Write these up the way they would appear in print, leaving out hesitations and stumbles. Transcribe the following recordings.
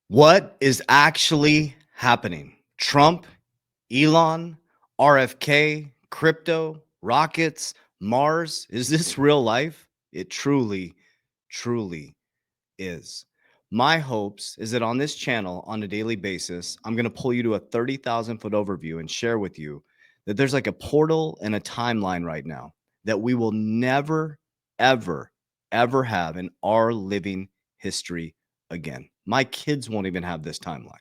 What is actually happening? Trump, Elon, RFK, crypto, rockets, Mars. Is this real life? It truly, truly is. My hopes is that on this channel on a daily basis, I'm going to pull you to a 30,000 foot overview and share with you that there's like a portal and a timeline right now that we will never, ever, ever have in our living history again. My kids won't even have this timeline.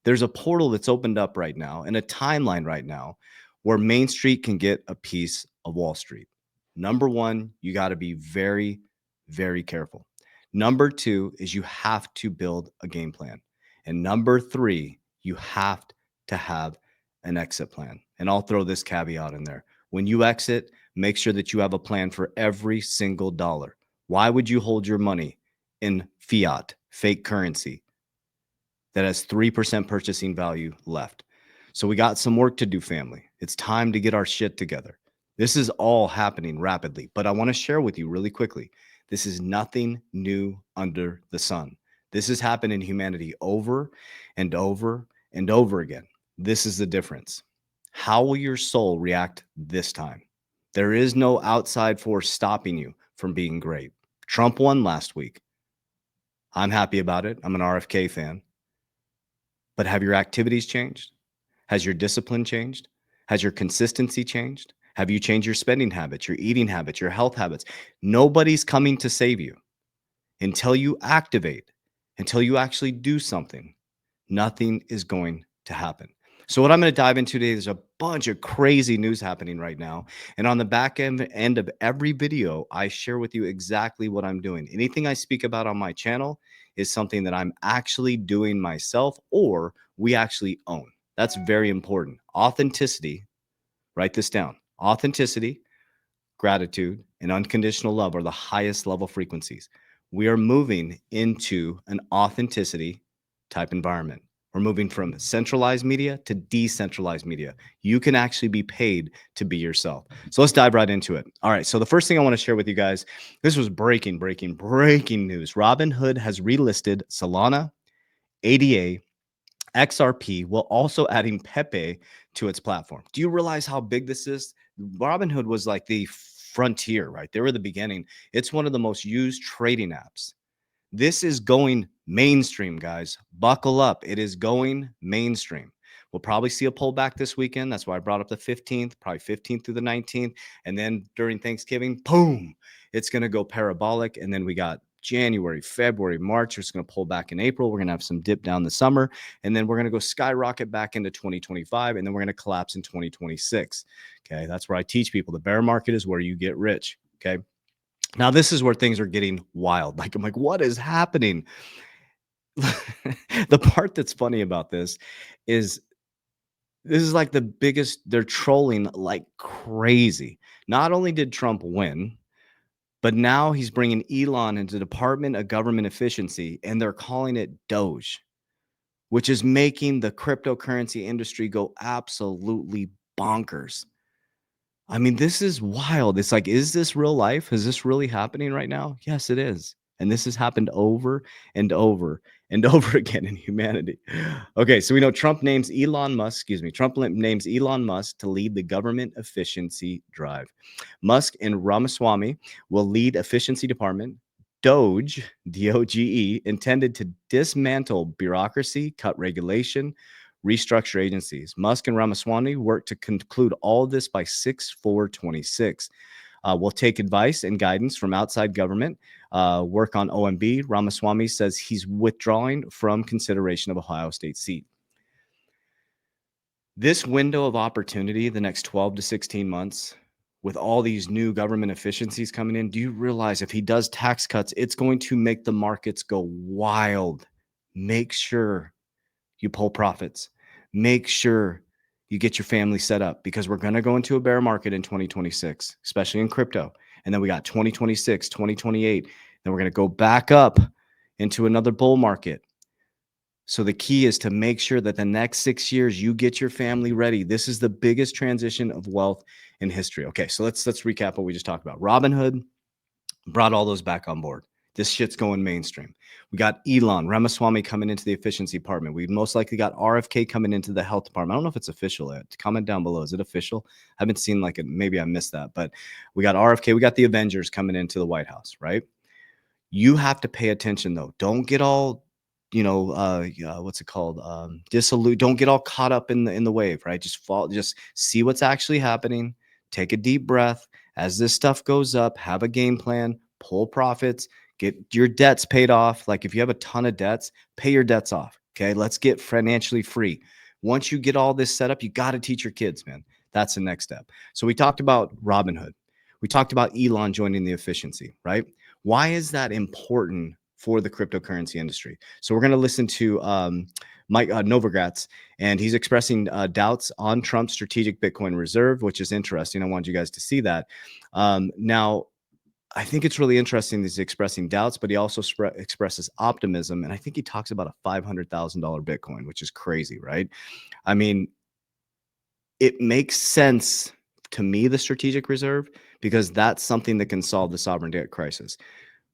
There's a portal that's opened up right now and a timeline right now where Main Street can get a piece of Wall Street. Number one, you got to be very, very careful. Number two is you have to build a game plan. And number three, you have to have an exit plan. And I'll throw this caveat in there. When you exit, make sure that you have a plan for every single dollar. Why would you hold your money in fiat, fake currency, that has 3% purchasing value left? So we got some work to do, family. It's time to get our shit together. This is all happening rapidly, but I want to share with you really quickly. This is nothing new under the sun. This has happened in humanity over and over and over again. This is the difference. How will your soul react this time? There is no outside force stopping you from being great. Trump won last week. I'm happy about it. I'm an RFK fan. But have your activities changed? Has your discipline changed? Has your consistency changed? Have you changed your spending habits, your eating habits, your health habits? Nobody's coming to save you until you activate, until you actually do something. Nothing is going to happen. So what I'm going to dive into today is a bunch of crazy news happening right now. And on the back end of every video, I share with you exactly what I'm doing. Anything I speak about on my channel is something that I'm actually doing myself or we actually own. That's very important. Authenticity, write this down. Authenticity, gratitude, and unconditional love are the highest level frequencies. We are moving into an authenticity type environment. We're moving from centralized media to decentralized media. You can actually be paid to be yourself. So let's dive right into it. All right. So the first thing I want to share with you guys, this was breaking news. Robinhood has relisted Solana, ADA, XRP, while also adding Pepe to its platform. Do you realize how big this is? Robinhood was like the frontier, right? They were the beginning. It's one of the most used trading apps. This is going mainstream, guys. Buckle up. It is going mainstream. We'll probably see a pullback this weekend. That's why I brought up the 15th, probably 15th through the 19th. And then during Thanksgiving, boom, it's going to go parabolic. And then we got January, February, March. It's going to pull back in April. We're going to have some dip down the summer. And then we're going to go skyrocket back into 2025. And then we're going to collapse in 2026. Okay. That's where I teach people the bear market is where you get rich. Okay. Now, this is where things are getting wild. Like, I'm like, what is happening? The part that's funny about this is like the biggest, they're trolling like crazy. Not only did Trump win, but now he's bringing Elon into the Department of Government Efficiency, and they're calling it DOGE, which is making the cryptocurrency industry go absolutely bonkers. I mean, this is wild. It's like, is this real life? Is this really happening right now? Yes, it is. And this has happened over and over and over again in humanity. Okay, so we know Trump names Elon Musk to lead the government efficiency drive. Musk and Ramaswamy will lead efficiency department. DOGE, DOGE, intended to dismantle bureaucracy, cut regulation, restructure agencies. Musk and Ramaswamy work to conclude all of this by 6/4/26. We'll take advice and guidance from outside government, work on OMB. Ramaswamy says he's withdrawing from consideration of Ohio State seat. This window of opportunity, the next 12 to 16 months, with all these new government efficiencies coming in, do you realize if he does tax cuts, it's going to make the markets go wild? Make sure you pull profits. Make sure you get your family set up, because we're going to go into a bear market in 2026, especially in crypto. And then we got 2026, 2028. Then we're going to go back up into another bull market. So the key is to make sure that the next 6 years you get your family ready. This is the biggest transition of wealth in history. Okay, so let's recap what we just talked about. Robinhood brought all those back on board. This shit's going mainstream. We got Elon, Ramaswamy coming into the efficiency department. We most likely got RFK coming into the health department. I don't know if it's official yet. Comment down below. Is it official? I haven't seen like it. Maybe I missed that. But we got RFK. We got the Avengers coming into the White House, right? You have to pay attention, though. Don't get all, what's it called? Dissolute. Don't get all caught up in the wave, right? Just see what's actually happening. Take a deep breath. As this stuff goes up, have a game plan, pull profits, get your debts paid off. Like if you have a ton of debts, pay your debts off. Okay. Let's get financially free. Once you get all this set up, you got to teach your kids, man. That's the next step. So we talked about Robinhood. We talked about Elon joining the efficiency, right? Why is that important for the cryptocurrency industry? So we're going to listen to Mike Novogratz, and he's expressing doubts on Trump's strategic Bitcoin reserve, which is interesting. I want you guys to see that. Now, I think it's really interesting that he's expressing doubts, but he also expresses optimism. And I think he talks about a $500,000 Bitcoin, which is crazy, right? I mean, it makes sense to me, the strategic reserve, because that's something that can solve the sovereign debt crisis.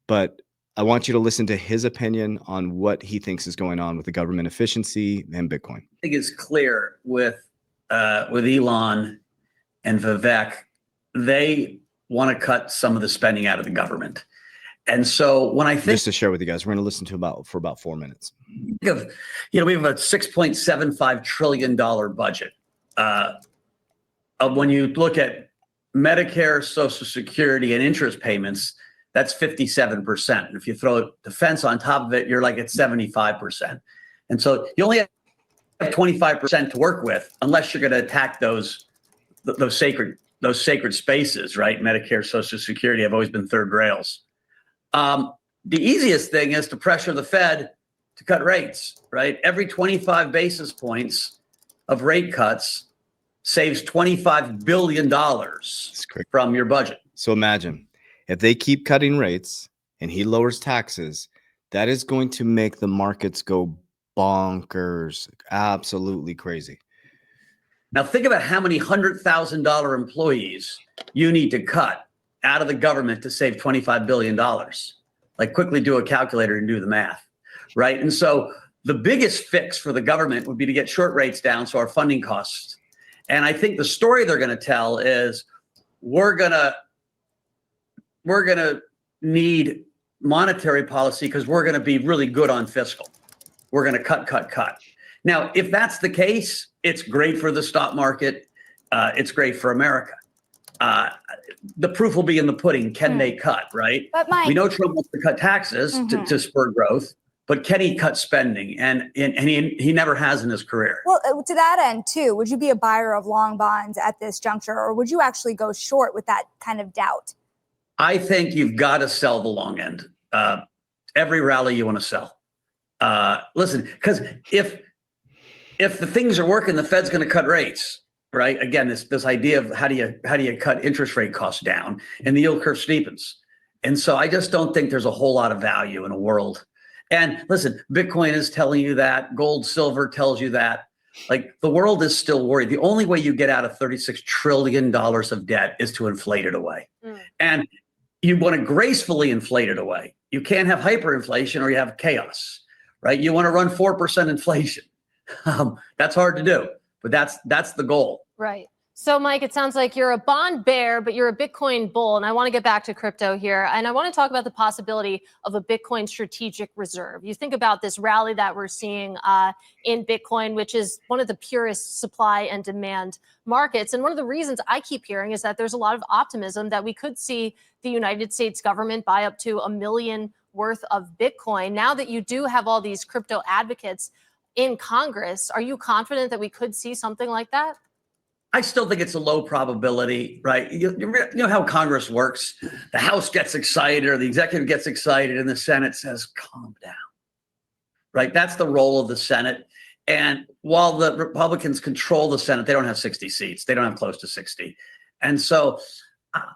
But I want you to listen to his opinion on what he thinks is going on with the government efficiency and Bitcoin. I think it's clear with Elon and Vivek, they want to cut some of the spending out of the government. And so when I think, just to share with you guys, we're going to listen to for about 4 minutes. We have a $6.75 trillion budget. When you look at Medicare, Social Security, and interest payments, that's 57%. And if you throw defense on top of it, you're like at 75%. And so you only have 25% to work with, unless you're going to attack those sacred spaces, right? Medicare, Social Security have always been third rails. The easiest thing is to pressure the Fed to cut rates, right? Every 25 basis points of rate cuts saves $25 billion from your budget. So imagine if they keep cutting rates and he lowers taxes, that is going to make the markets go bonkers, absolutely crazy. Now think about how many $100,000 employees you need to cut out of the government to save $25 billion. Like quickly do a calculator and do the math, right? And so the biggest fix for the government would be to get short rates down so our funding costs. And I think the story they're going to tell is we're going to need monetary policy because we're going to be really good on fiscal. We're going to cut. Now, if that's the case, it's great for the stock market. It's great for America. The proof will be in the pudding. Can they cut, right? But Mike, we know Trump wants to cut taxes to spur growth, but can he cut spending? And he never has in his career. Well, to that end, too, would you be a buyer of long bonds at this juncture, or would you actually go short with that kind of doubt? I think you've got to sell the long end. Every rally you want to sell. Listen, because if the things are working, the Fed's going to cut rates, right? Again, this idea of how do you cut interest rate costs down, and the yield curve steepens. And so I just don't think there's a whole lot of value in a world. And listen, Bitcoin is telling you that, gold, silver tells you that. Like the world is still worried. The only way you get out of $36 trillion of debt is to inflate it away. And you want to gracefully inflate it away. You can't have hyperinflation or you have chaos, right? You want to run 4% inflation. That's hard to do, but that's the goal. Right. So, Mike, it sounds like you're a bond bear, but you're a Bitcoin bull. And I want to get back to crypto here. And I want to talk about the possibility of a Bitcoin strategic reserve. You think about this rally that we're seeing in Bitcoin, which is one of the purest supply and demand markets. And one of the reasons I keep hearing is that there's a lot of optimism that we could see the United States government buy up to $1 million worth of Bitcoin. Now that you do have all these crypto advocates in Congress, are you confident that we could see something like that? I still think it's a low probability, right? You know how Congress works. The House gets excited or the executive gets excited and the Senate says, calm down, right? That's the role of the Senate. And while the Republicans control the Senate, they don't have 60 seats. They don't have close to 60. And so,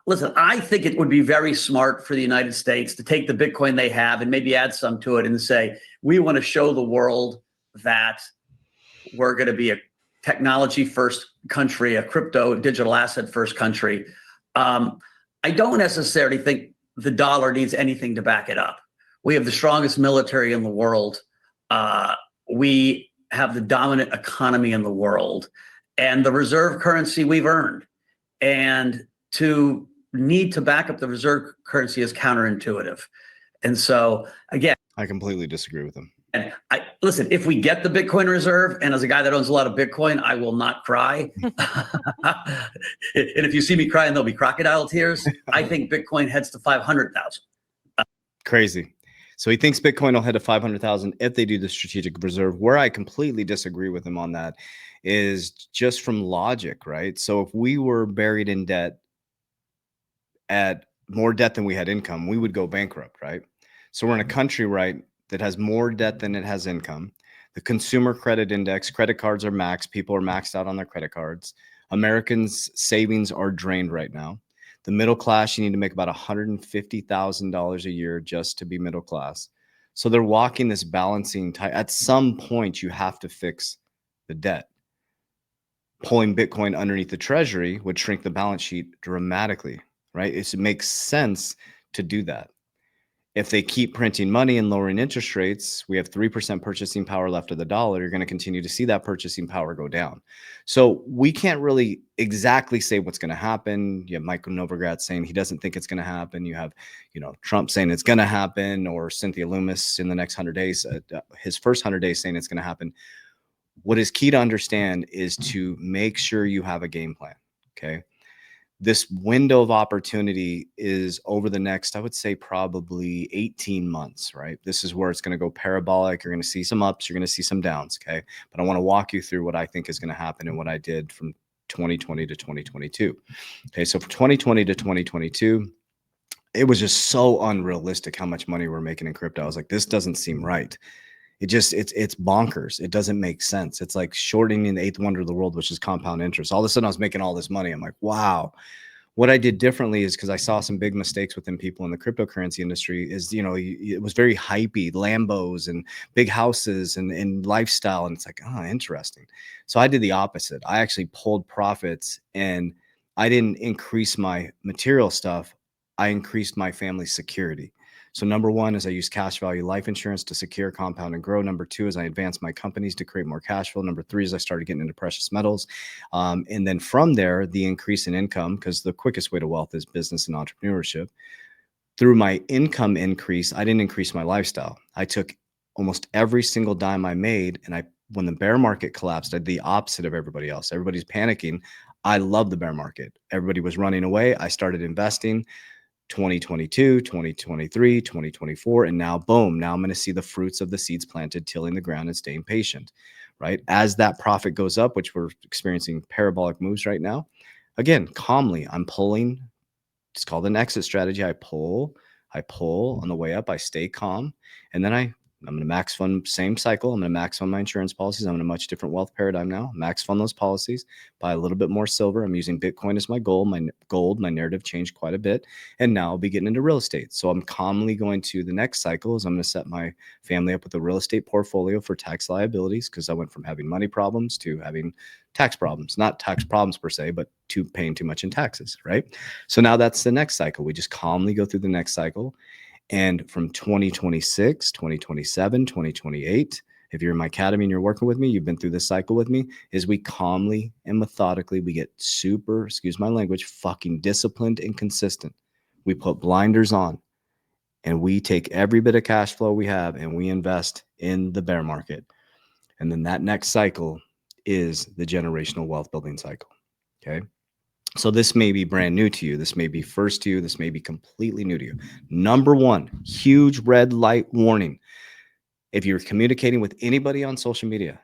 listen, I think it would be very smart for the United States to take the Bitcoin they have and maybe add some to it and say, we want to show the world that we're going to be a technology first country, a crypto digital asset first country. I don't necessarily think the dollar needs anything to back it up. We have the strongest military in the world. We have the dominant economy in the world, and the reserve currency we've earned. And to need to back up the reserve currency is counterintuitive. And so, again, I completely disagree with him. and listen, if we get the Bitcoin reserve, and as a guy that owns a lot of Bitcoin, I will not cry. And if you see me crying, there'll be crocodile tears. I think Bitcoin heads to 500,000. Crazy. So he thinks Bitcoin will head to 500,000 if they do the strategic reserve. Where I completely disagree with him on that is just from logic, right? So if we were buried in debt at more debt than we had income, we would go bankrupt, right? So we're in a country, right, that has more debt than it has income. The consumer credit index, credit cards are maxed. People are maxed out on their credit cards. Americans' savings are drained right now. The middle class, you need to make about $150,000 a year just to be middle class. So they're walking this balancing type. At some point, you have to fix the debt. Pulling Bitcoin underneath the treasury would shrink the balance sheet dramatically, right? It makes sense to do that. If they keep printing money and lowering interest rates, we have 3% purchasing power left of the dollar. You're going to continue to see that purchasing power go down. So we can't really exactly say what's going to happen. You have Michael Novogratz saying he doesn't think it's going to happen. You have, Trump saying it's going to happen, or Cynthia Loomis in the next 100 days, his first 100 days saying it's going to happen. What is key to understand is to make sure you have a game plan. Okay. This window of opportunity is over the next, I would say, probably 18 months, right? This is where it's going to go parabolic. You're going to see some ups, you're going to see some downs, okay? But I want to walk you through what I think is going to happen and what I did from 2020 to 2022. Okay, so from 2020 to 2022, it was just so unrealistic how much money we're making in crypto. I was like, this doesn't seem right. It's bonkers. It doesn't make sense. It's like shorting the eighth wonder of the world, which is compound interest. All of a sudden I was making all this money. I'm like, wow. What I did differently is, because I saw some big mistakes within people in the cryptocurrency industry, is, it was very hypey, Lambos and big houses and lifestyle. And it's like, oh, interesting. So I did the opposite. I actually pulled profits, and I didn't increase my material stuff. I increased my family's security. So number one is I use cash value life insurance to secure, compound, and grow. Number two is I advance my companies to create more cash flow. Number three is I started getting into precious metals. And then from there, the increase in income, because the quickest way to wealth is business and entrepreneurship. Through my income increase, I didn't increase my lifestyle. I took almost every single dime I made, and when the bear market collapsed, I did the opposite of everybody else. Everybody's panicking. I love the bear market. Everybody was running away. I started investing. 2022, 2023, 2024, and now boom, now I'm going to see the fruits of the seeds planted, tilling the ground and staying patient, right? As that profit goes up, which we're experiencing parabolic moves right now, again, calmly, I'm pulling. It's called an exit strategy. I pull on the way up, I stay calm, and then I'm going to max fund, same cycle. I'm going to max fund my insurance policies. I'm in a much different wealth paradigm now. Max fund those policies, buy a little bit more silver. I'm using Bitcoin as my goal. My narrative changed quite a bit. And now I'll be getting into real estate. So I'm calmly going to the next cycle is I'm going to set my family up with a real estate portfolio for tax liabilities, because I went from having money problems to having tax problems, not tax problems per se, but to paying too much in taxes, right? So now that's the next cycle. We just calmly go through the next cycle. And from 2026, 2027, 2028, if you're in my academy and you're working with me, you've been through this cycle with me, is we calmly and methodically, we get super, excuse my language, fucking disciplined and consistent. We put blinders on, and we take every bit of cash flow we have and we invest in the bear market. And then that next cycle is the generational wealth building cycle. Okay. So this may be brand new to you. This may be first to you. This may be completely new to you. Number one, huge red light warning. If you're communicating with anybody on social media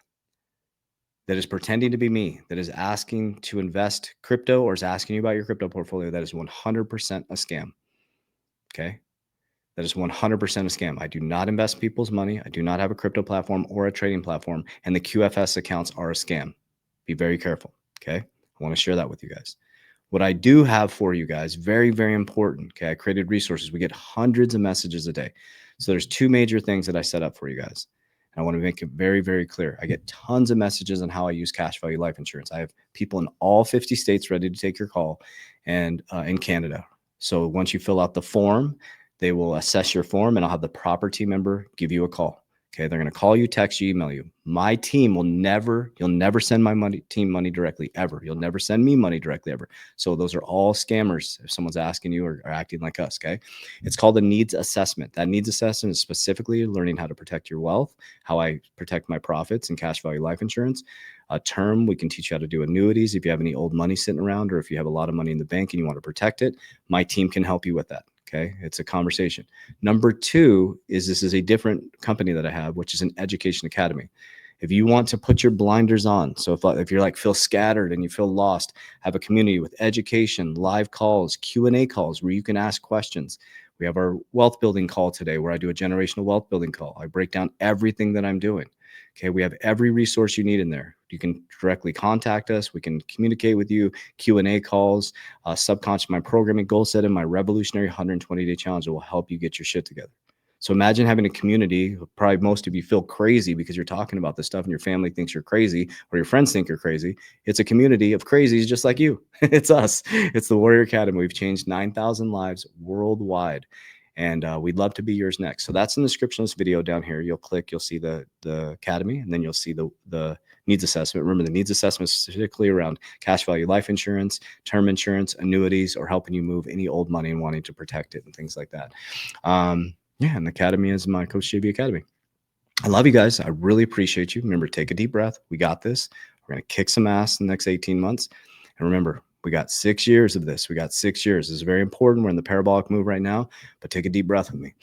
that is pretending to be me, that is asking to invest crypto or is asking you about your crypto portfolio, that is 100% a scam. Okay. That is 100% a scam. I do not invest people's money. I do not have a crypto platform or a trading platform. And the QFS accounts are a scam. Be very careful. Okay. I want to share that with you guys. What I do have for you guys, very, very important. Okay. I created resources. We get hundreds of messages a day. So there's two major things that I set up for you guys. And I want to make it very, very clear. I get tons of messages on how I use cash value life insurance. I have people in all 50 states ready to take your call, and in Canada. So once you fill out the form, They will assess your form, and I'll have the proper team member give you a call. Okay, they're going to call you, text you, email you. My team will never, you'll never send my team money directly ever. You'll never send me money directly ever. So those are all scammers if someone's asking you or acting like us, okay? It's called a needs assessment. That needs assessment is specifically learning how to protect your wealth, how I protect my profits and cash value life insurance. A term, we can teach you how to do annuities. If you have any old money sitting around, or if you have a lot of money in the bank and you want to protect it, my team can help you with that. Okay, it's a conversation. Number two is this is a different company that I have, which is an education academy. If you want to put your blinders on, so if you're like feel scattered and you feel lost, have a community with education, live calls, Q&A calls where you can ask questions. We have our wealth building call today where I do a generational wealth building call. I break down everything that I'm doing. Okay, we have every resource you need in there. You can directly contact us. We can communicate with you, Q&A calls, subconscious, my programming, goal setting, my revolutionary 120-day challenge that will help you get your shit together. So imagine having a community. Probably most of you feel crazy because you're talking about this stuff and your family thinks you're crazy or your friends think you're crazy. It's a community of crazies just like you. It's us. It's the Warrior Academy. We've changed 9,000 lives worldwide. And we'd love to be yours next. So that's in the description of this video down here. You'll click, you'll see the academy, and then you'll see the needs assessment. Remember, the needs assessment is specifically around cash value life insurance, term insurance, annuities, or helping you move any old money and wanting to protect it and things like that. Yeah, and the academy is my Coach JB Academy. I love you guys. I really appreciate you. Remember, take a deep breath. We got this. We're going to kick some ass in the next 18 months. And remember, we got 6 years of this. We got 6 years. This is very important. We're in the parabolic move right now, but take a deep breath with me.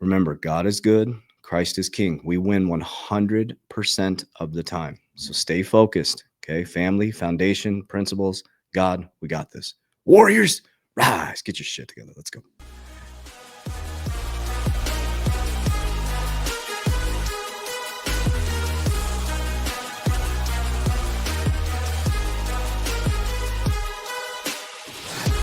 Remember, God is good. Christ is king. We win 100% of the time. So stay focused. Okay. Family, foundation, principles, God, we got this. Warriors, rise. Get your shit together. Let's go.